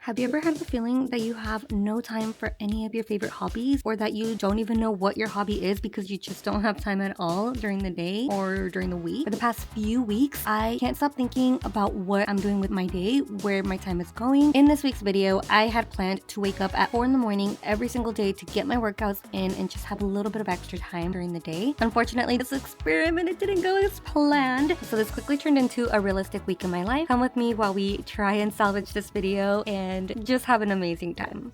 Have you ever had the feeling that you have no time for any of your favorite hobbies, or that you don't even know what your hobby is because you just don't have time at all during the day or during the week? For the past few weeks, I can't stop thinking about what I'm doing with my day, where my time is going. In this week's video, I had planned to wake up at 4 in the morning every single day to get my workouts in and just have a little bit of extra time during the day. Unfortunately, this experiment, it didn't go as planned. So this quickly turned into a realistic week in my life. Come with me while we try and salvage this video and just have an amazing time.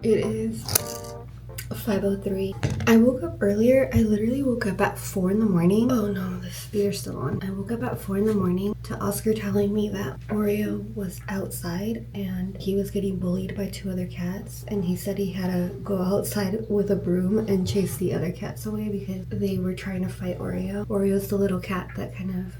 It is 5:03. I woke up earlier. I literally woke up at 4 in the morning. Oh no, the speeder's still on. I woke up at 4 in the morning to Oscar telling me that Oreo was outside and he was getting bullied by 2 other cats, and he said he had to go outside with a broom and chase the other cats away because they were trying to fight Oreo. Oreo's the little cat that kind of,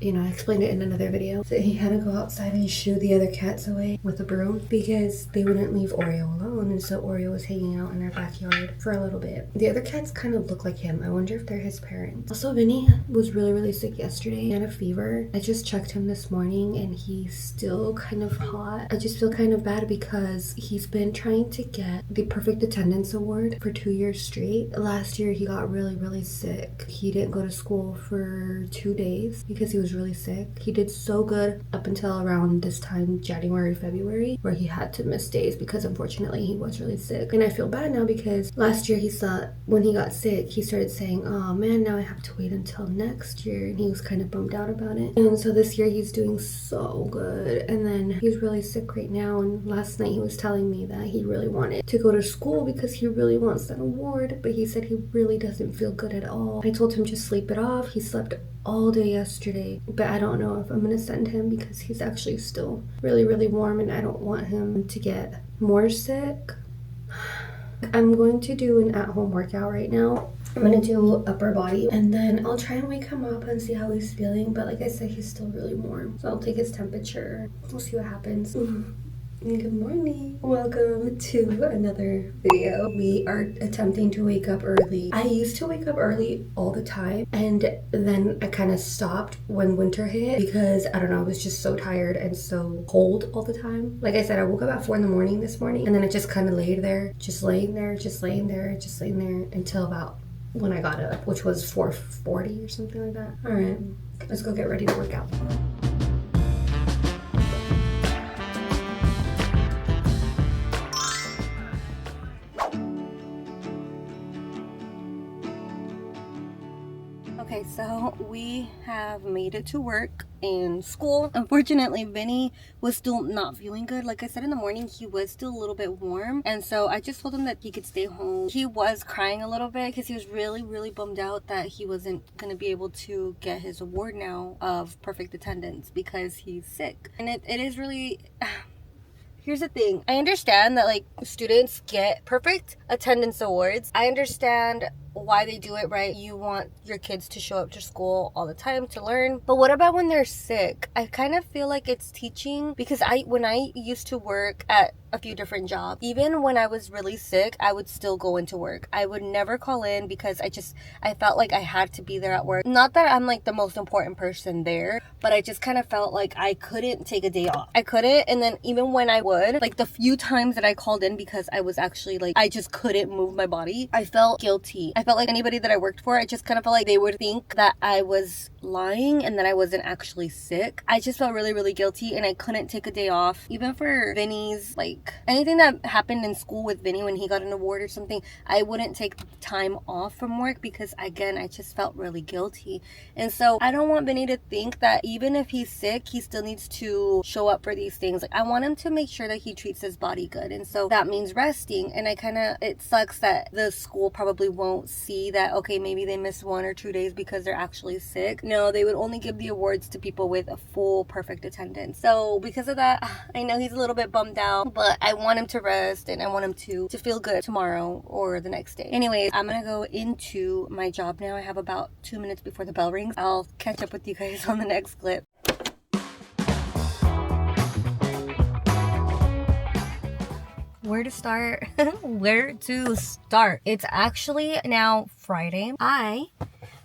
I explained it in another video. So he had to go outside and shoo the other cats away with a broom because they wouldn't leave Oreo alone. And so Oreo was hanging out in our backyard for a little bit. The other cats kind of look like him. I wonder if they're his parents. Also, Vinny was really sick yesterday. He had a fever. I just checked him this morning and he's still kind of hot. I just feel kind of bad because he's been trying to get the perfect attendance award for 2 years straight. Last year he got really sick. He didn't go to school for 2 days because he was really sick. He did so good up until around this time, January, February, where he had to miss days because unfortunately he was really sick. And I feel bad now because last year when he got sick, he started saying, oh man, now I have to wait until next year, and he was kind of bummed out about it. And so this year he's doing so good, and then he's really sick right now. And last night he was telling me that he really wanted to go to school because he really wants that award, but he said he really doesn't feel good at all. I told him just sleep it off. He slept all day yesterday, but I don't know if I'm gonna send him because he's actually still really warm and I don't want him to get more sick. I'm going to do an at-home workout right now. I'm gonna do upper body and then I'll try and wake him up and see how he's feeling, but like I said, he's still really warm, so I'll take his temperature. We'll see what happens. Good morning. Welcome to another video. We are attempting to wake up early. I used to wake up early all the time, and then I kind of stopped when winter hit because I don't know, I was just so tired and so cold all the time. Like I said, I woke up at 4 in the morning this morning, and then I just kind of laid there, just laying there until about when I got up, which was 4:40 or something like that. All right, let's go get ready to work out. Okay, so we have made it to work and school. Unfortunately, Vinny was still not feeling good. Like I said, in the morning, he was still a little bit warm. And so I just told him that he could stay home. He was crying a little bit because he was really bummed out that he wasn't going to be able to get his award now of perfect attendance because he's sick. And it is really... Here's the thing. I understand that like students get perfect attendance awards. I understand why they do it, right? You want your kids to show up to school all the time to learn. But what about when they're sick? I kind of feel like it's teaching, because when I used to work at a few different jobs, even when I was really sick, I would still go into work. I would never call in because I felt like I had to be there at work. Not that I'm like the most important person there, but I just kind of felt like I couldn't take a day off. I couldn't. And then even when I would, like the few times that I called in because I was actually like, I just couldn't move my body, I felt guilty. I felt like anybody that I worked for, I just kind of felt like they would think that I was lying and that I wasn't actually sick. I just felt really guilty, and I couldn't take a day off. Even for Vinny's, like anything that happened in school with Vinny when he got an award or something, I wouldn't take time off from work because again, I just felt really guilty. And so I don't want Vinny to think that even if he's sick, he still needs to show up for these things. Like I want him to make sure that he treats his body good, and so that means resting. And it sucks that the school probably won't see that, okay, maybe they missed 1 or 2 days because they're actually sick. No, they would only give the awards to people with a full perfect attendance. So because of that, I know he's a little bit bummed out, but I want him to rest and I want him to feel good tomorrow or the next day. Anyways, I'm gonna go into my job now. I have about 2 minutes before the bell rings. I'll catch up with you guys on the next clip. where to start? Where to start? It's actually now Friday. I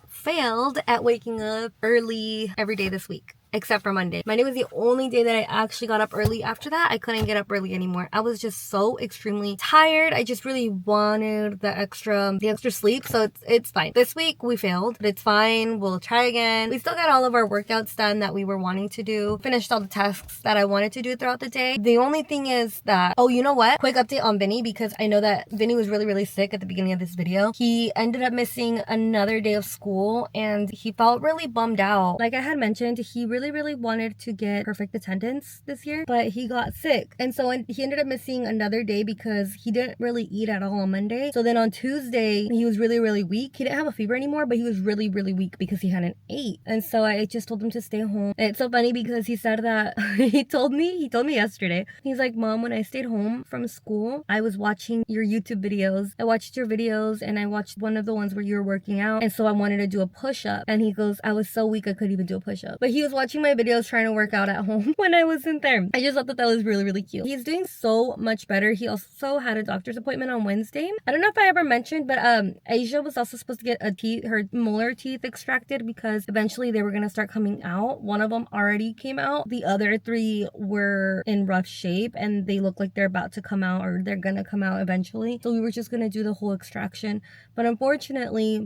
failed at waking up early every day this week. Except for Monday. Monday was the only day that I actually got up early. After that, I couldn't get up early anymore. I was just so extremely tired. I just really wanted the extra sleep. So it's fine. This week we failed, but it's fine. We'll try again. We still got all of our workouts done that we were wanting to do. Finished all the tasks that I wanted to do throughout the day. The only thing is that, oh, you know what? Quick update on Vinny, because I know that Vinny was really, really sick at the beginning of this video. He ended up missing another day of school and he felt really bummed out. Like I had mentioned, he really wanted to get perfect attendance this year, but he got sick, and so he ended up missing another day because he didn't really eat at all on Monday. So then on Tuesday he was really weak. He didn't have a fever anymore, but he was really weak because he hadn't ate. And so I just told him to stay home. And it's so funny because he said that he told me yesterday, he's like, Mom, when I stayed home from school, I was watching your YouTube videos. I watched your videos and I watched one of the ones where you were working out, and so I wanted to do a push-up. And he goes, I was so weak I couldn't even do a push-up. But he was watching my videos trying to work out at home when I wasn't there. I just thought that was really cute. He's doing so much better. He also had a doctor's appointment on Wednesday. I don't know if I ever mentioned, but Asia was also supposed to get her molar teeth extracted because eventually they were going to start coming out. One of them already came out. The other 3 were in rough shape and they look like they're about to come out, or they're going to come out eventually. So we were just going to do the whole extraction. But unfortunately,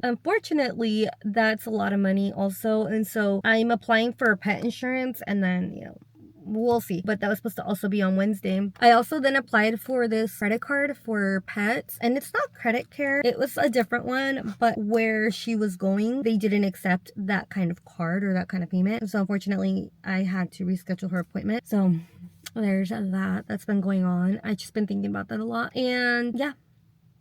that's a lot of money also. And so I'm applying for pet insurance, and then, you know, we'll see. But that was supposed to also be on Wednesday. I also then applied for this credit card for pets, and it's not Credit Care. It was a different one, but where she was going, they didn't accept that kind of card or that kind of payment. So unfortunately, I had to reschedule her appointment. So there's that's been going on. I just been thinking about that a lot. And yeah,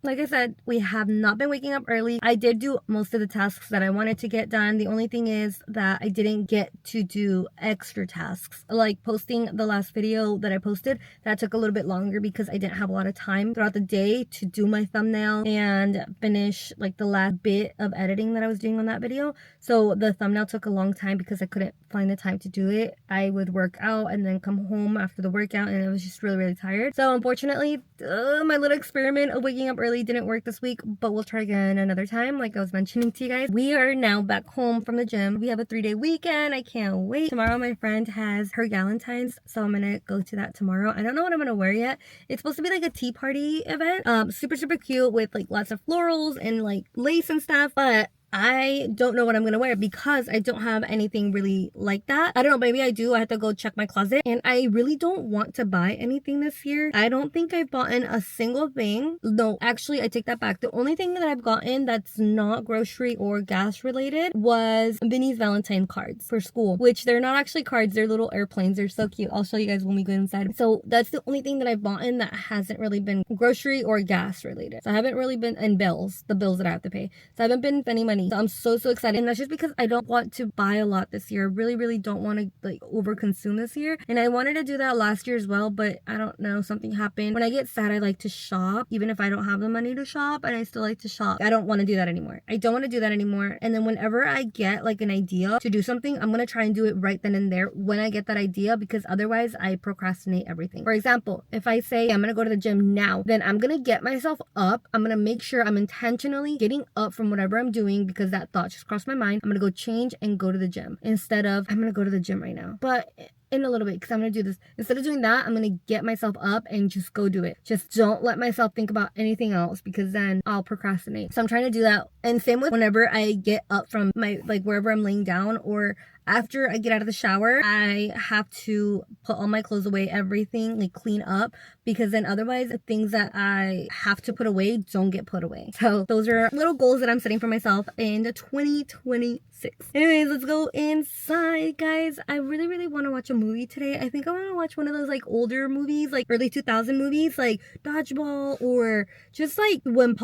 like I said, we have not been waking up early. I did do most of the tasks that I wanted to get done. The only thing is that I didn't get to do extra tasks. Like posting the last video that I posted, that took a little bit longer because I didn't have a lot of time throughout the day to do my thumbnail and finish like the last bit of editing that I was doing on that video. So the thumbnail took a long time because I couldn't find the time to do it. I would work out and then come home after the workout, and I was just really tired. So unfortunately, my little experiment of waking up early didn't work this week, but we'll try again another time. Like I was mentioning to you guys, we are now back home from the gym. We have a 3-day weekend. I can't wait. Tomorrow my friend has her Galentine's, so I'm gonna go to that tomorrow. I don't know what I'm gonna wear yet. It's supposed to be like a tea party event, super cute with like lots of florals and like lace and stuff, but I don't know what I'm gonna wear because I don't have anything really like that. I don't know, maybe I do. I have to go check my closet, and I really don't want to buy anything this year. I don't think I've gotten a single thing. No, actually, I take that back. The only thing that I've gotten that's not grocery or gas related was Vinny's Valentine cards for school, which they're not actually cards, they're little airplanes. They're so cute. I'll show you guys when we go inside. So that's the only thing that I've bought that hasn't really been grocery or gas related. So I haven't really been, and the bills that I have to pay. So I haven't been spending money. So I'm so excited, and that's just because I don't want to buy a lot this year. I really don't want to like over consume this year, and I wanted to do that last year as well, but I don't know, something happened. When I get sad, I like to shop even if I don't have the money to shop, and I still like to shop. I don't want to do that anymore. I don't want to do that anymore. And then whenever I get like an idea to do something, I'm gonna try and do it right then and there when I get that idea, because otherwise I procrastinate everything. For example, if I say I'm gonna go to the gym now, then I'm gonna get myself up. I'm gonna make sure I'm intentionally getting up from whatever I'm doing, because that thought just crossed my mind. I'm gonna go change and go to the gym instead of I'm gonna go to the gym right now, but in a little bit, because I'm gonna do this. Instead of doing that, I'm gonna get myself up and just go do it. Just don't let myself think about anything else, because then I'll procrastinate. So I'm trying to do that. And same with whenever I get up from my like wherever I'm laying down, or after I get out of the shower, I have to put all my clothes away, everything, like clean up, because then otherwise the things that I have to put away don't get put away. So those are little goals that I'm setting for myself in 2026. Anyways, let's go inside, guys. I really want to watch a movie today. I think I want to watch one of those like older movies, like early 2000 movies, like Dodgeball, or just like when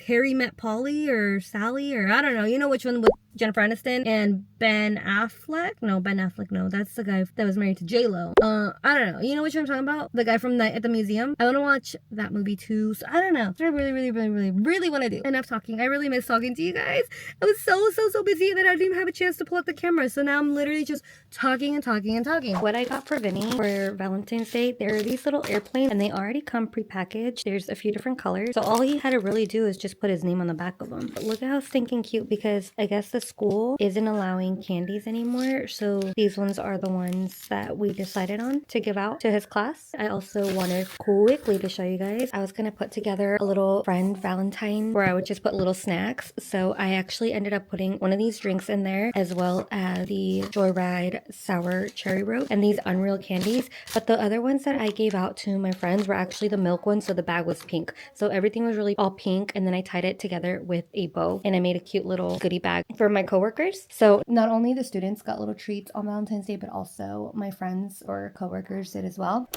Harry met Polly, or Sally, or I don't know, you know which one with Jennifer Aniston and Ben Affleck. No, Ben Affleck, no, that's the guy that was married to J-Lo. I don't know. You know what I'm talking about? The guy from Night at the Museum. I want to watch that movie too. So I don't know. That's what I really want to do. Enough talking. I really miss talking to you guys. I was so busy that I didn't even have a chance to pull up the camera. So now I'm literally just talking and talking and talking. What I got for Vinny for Valentine's Day, there are these little airplanes and they already come prepackaged. There's a few different colors. So all he had to really do is just put his name on the back of them. But look at how stinking cute, because I guess the school isn't allowing candies anymore. So these ones are the ones that we decided on to give out to his class. I also wanted quickly to show you guys. I was going to put together a little friend Valentine where I would just put little snacks. So I actually ended up putting one of these drinks in there, as well as the Joyride sour cherry rope and these Unreal candies. But the other ones that I gave out to my friends were actually the milk ones, so the bag was pink. So everything was really all pink, and then I tied it together with a bow and I made a cute little goodie bag for my coworkers. So not only the students got little treats on Valentine's Day, but also my friends or coworkers did as well.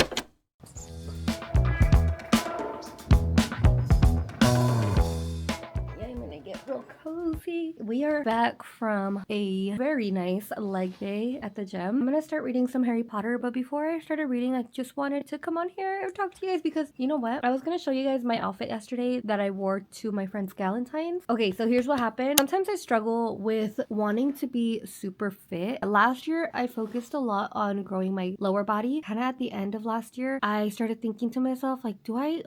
Real cozy. We are back from a very nice leg day at the gym. I'm gonna start reading some Harry Potter, but before I started reading, I just wanted to come on here and talk to you guys because you know what? I was gonna show you guys my outfit yesterday that I wore to my friend's Galentine's. Okay, so here's what happened. Sometimes I struggle with wanting to be super fit. Last year, I focused a lot on growing my lower body. Kind of at the end of last year, I started thinking to myself, like, do I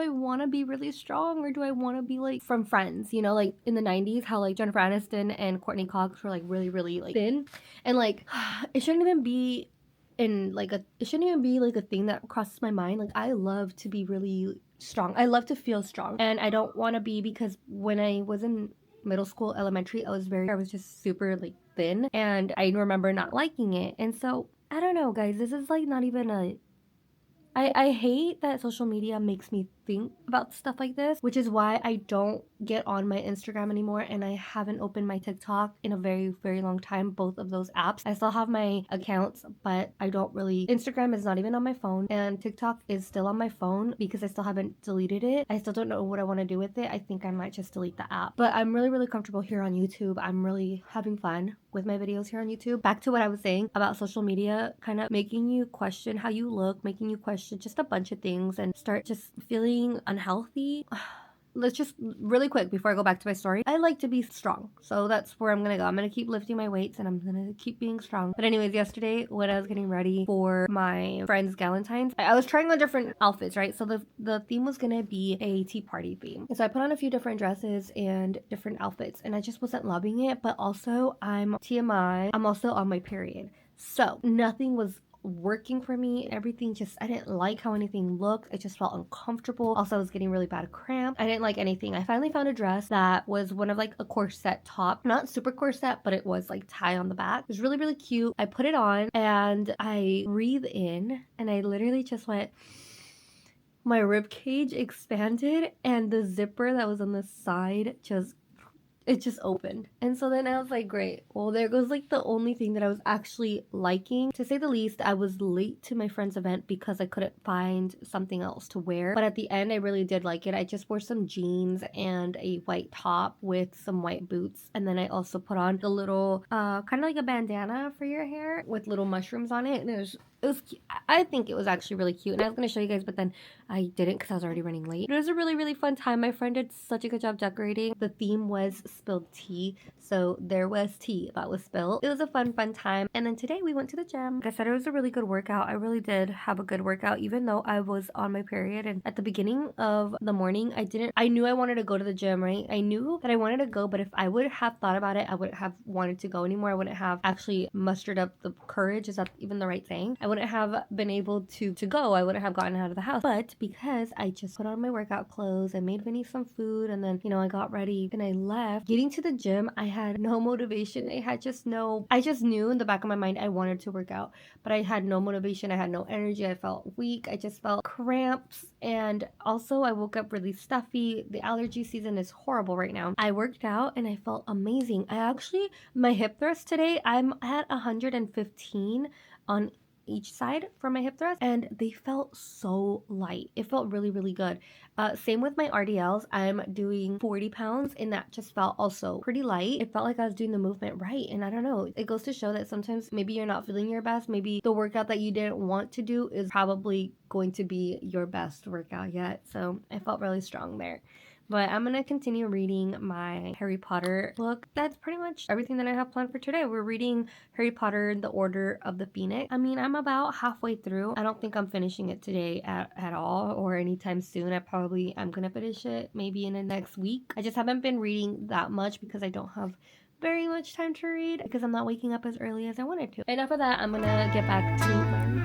want to be really strong, or do I want to be like from Friends, you know, like in the 90s, how like Jennifer Aniston and Courtney Cox were like really like thin, and like it shouldn't even be like a thing that crosses my mind. Like, I love to be really strong. I love to feel strong, and I don't want to be, because when I was in middle school, elementary, I was just super like thin, and I remember not liking it. And so I don't know, guys, this is like not even a I hate that social media makes me think about stuff like this, which is why I don't get on my Instagram anymore, and I haven't opened my TikTok in a very long time, both of those apps. I still have my accounts, but I don't really, Instagram is not even on my phone, and TikTok is still on my phone because I still haven't deleted it. I still don't know what I want to do with it. I think I might just delete the app, but I'm really comfortable here on YouTube. I'm really having fun with my videos here on YouTube. Back to what I was saying about social media kind of making you question how you look, making you question just a bunch of things, and start just feeling unhealthy. Let's just really quick before I go back to my story. I like to be strong, so that's where I'm gonna go. I'm gonna keep lifting my weights and I'm gonna keep being strong. But anyways, yesterday when I was getting ready for my friend's Galentine's, I was trying on different outfits, right? So the theme was gonna be a tea party theme, and so I put on a few different dresses and different outfits, and I just wasn't loving it. But also, I'm TMI, I'm also on my period, so nothing was working for me. Everything just, I didn't like how anything looked. It just felt uncomfortable. Also, I was getting really bad cramp. I didn't like anything. I finally found a dress that was one of like a corset top, not super corset, but it was like tie on the back. It was really cute. I put it on and I breathe in, and I literally just went, my rib cage expanded, and the zipper that was on the side just opened. And so then I was like, great, well, there goes like the only thing that I was actually liking. To say the least, I was late to my friend's event because I couldn't find something else to wear, but at the end I really did like it. I just wore some jeans and a white top with some white boots, and then I also put on the little kind of like a bandana for your hair with little mushrooms on it, and it was I think it was actually really cute, and I was going to show you guys, but then I didn't because I was already running late. It was a really fun time. My friend did such a good job decorating. The theme was spilled tea, so there was tea that was spilled. It was a fun time. And then today we went to the gym. Like I said, it was a really good workout. I really did have a good workout, even though I was on my period. And at the beginning of the morning, I knew I wanted to go to the gym, right? I knew that I wanted to go, but if I would have thought about it, I wouldn't have wanted to go anymore. I wouldn't have actually mustered up the courage. Is that even the right saying? I wouldn't have been able to go. I wouldn't have gotten out of the house. But because I just put on my workout clothes, I made Vinny some food, and then, you know, I got ready and I left. Getting to the gym, I had no motivation. I just knew in the back of my mind I wanted to work out, but I had no motivation. I had no energy. I felt weak. I just felt cramps. And also I woke up really stuffy. The allergy season is horrible right now. I worked out and I felt amazing. My hip thrust today, I'm at 115 on each side for my hip thrust, and they felt so light. It felt really, really good. Same with my RDLs. I'm doing 40 pounds, and that just felt also pretty light. It felt like I was doing the movement right, and I don't know. It goes to show that sometimes maybe you're not feeling your best. Maybe the workout that you didn't want to do is probably going to be your best workout yet. So I felt really strong there. But I'm going to continue reading my Harry Potter book. That's pretty much everything that I have planned for today. We're reading Harry Potter, The Order of the Phoenix. I mean, I'm about halfway through. I don't think I'm finishing it today at all or anytime soon. I'm going to finish it maybe in the next week. I just haven't been reading that much because I don't have very much time to read because I'm not waking up as early as I wanted to. Enough of that. I'm going to get back to my reading.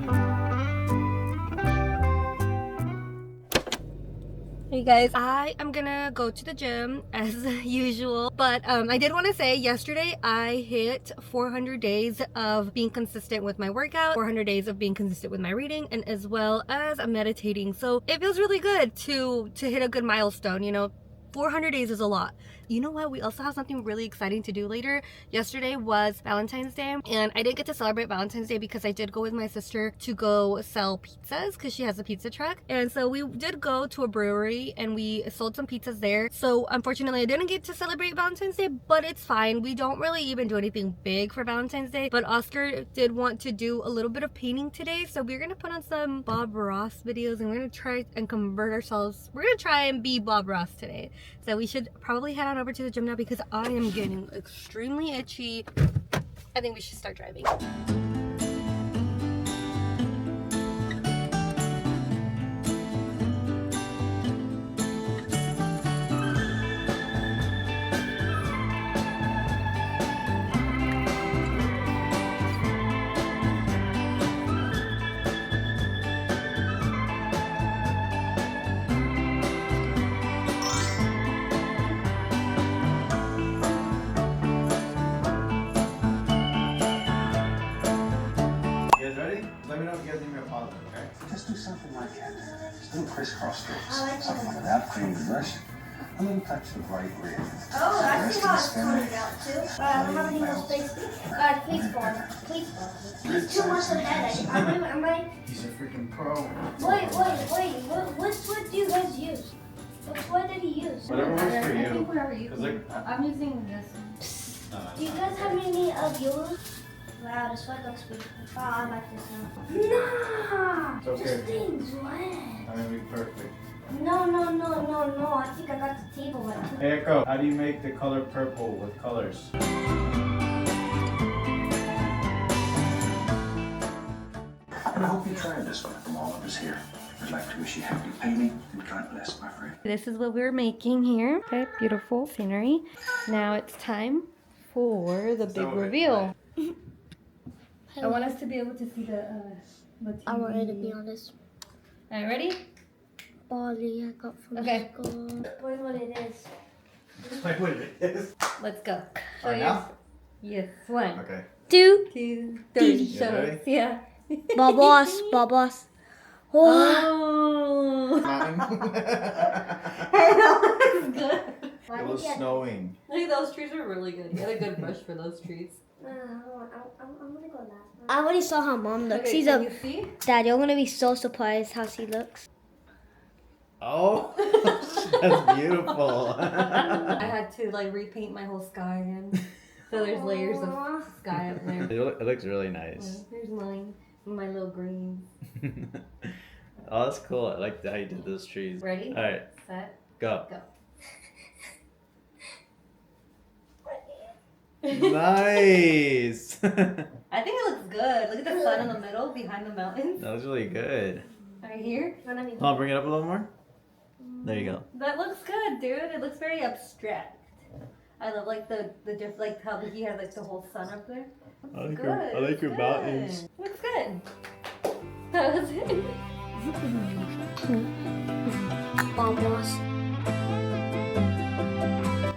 Hey guys, I am gonna go to the gym as usual, but I did want to say yesterday I hit 400 days of being consistent with my workout, 400 days of being consistent with my reading, and as well as meditating. So it feels really good to hit a good milestone, you know. 400 days is a lot. You know what? We also have something really exciting to do later. Yesterday was Valentine's Day, and I didn't get to celebrate Valentine's Day because I did go with my sister to go sell pizzas because she has a pizza truck. And so we did go to a brewery and we sold some pizzas there. So unfortunately, I didn't get to celebrate Valentine's Day, but it's fine. We don't really even do anything big for Valentine's Day. But Oscar did want to do a little bit of painting today. So we're going to put on some Bob Ross videos and we're going to try and convert ourselves. We're going to try and be Bob Ross today. So we should probably head on over to the gym now because I am getting extremely itchy. I think we should start driving. Let me know if you guys need me to pause, okay? Just do something like that. Just little crisscross strokes. Something like that. Clean the brush. A little touch the right rib. Oh, I see how it's pointed out too. I don't have any more space. Please fall. Please fall. It's too much of a headache. I'm ready. He's a freaking pro. Wait. What sweat do you guys use? What sweat did he use? Whatever works for I think you. whatever you. Like, I'm using this. Do you guys have any of yours? Wow, the sweat looks beautiful. Oh, I like this one. Nah! It's okay. This thing's wet. I'm gonna be perfect. No. I think I got the table wet. Hey Echo, how do you make the color purple with colors? And I hope you try this one from all of us here. I'd like to wish you happy painting and God bless, my friend. This is what we're making here. Okay, beautiful scenery. Now it's time for the big reveal. I want us to be able to see the TV. I'm ready to be honest. All right, ready? Bali I got from Okay. school. Wait, what it is. Like what it is. Let's go. Show Alright, yours. now? Yes, 1, Okay. 2, 2, 3. You Show ready? us. Yeah. Babas. Oh. Mine. That was good. It was snowing. Look, those trees are really good. You had a good brush for those trees. I'm gonna go last. I already saw how mom looks. Okay, can you see? Dad, you're gonna be so surprised how she looks. Oh, that's beautiful. I had to like repaint my whole sky again. So there's layers of sky up there. It looks really nice. Here's mine, my little green. Oh, that's cool. I like how you did those trees. Ready? All right, Set, go. go. Nice. That I think it looks good. Look at the sun in the middle behind the mountains. was really good. Right here. I'll bring it up a little more. There you go. That looks good, dude. It looks very abstract. I love like the diff, like how he had like the whole sun up there. I like Good. your, I like your Good. mountains. Looks good. That was it.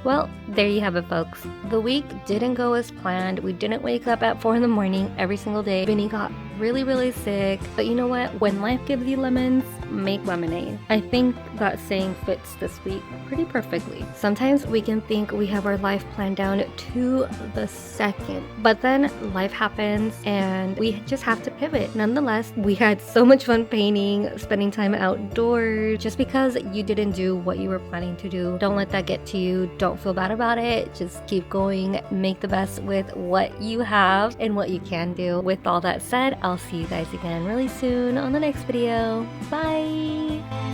Well, there you have it, folks. The week didn't go as planned. We didn't wake up at 4 in the morning every single day. Vinny got really, really sick. But you know what? When life gives you lemons, make lemonade. I think that saying fits this week pretty perfectly. Sometimes we can think we have our life planned down to the second, but then life happens and we just have to pivot. Nonetheless, we had so much fun painting, spending time outdoors. Just because you didn't do what you were planning to do, don't let that get to you. Don't feel bad about it. Just keep going, make the best with what you have and what you can do. With all that said, I'll see you guys again really soon on the next video. Bye!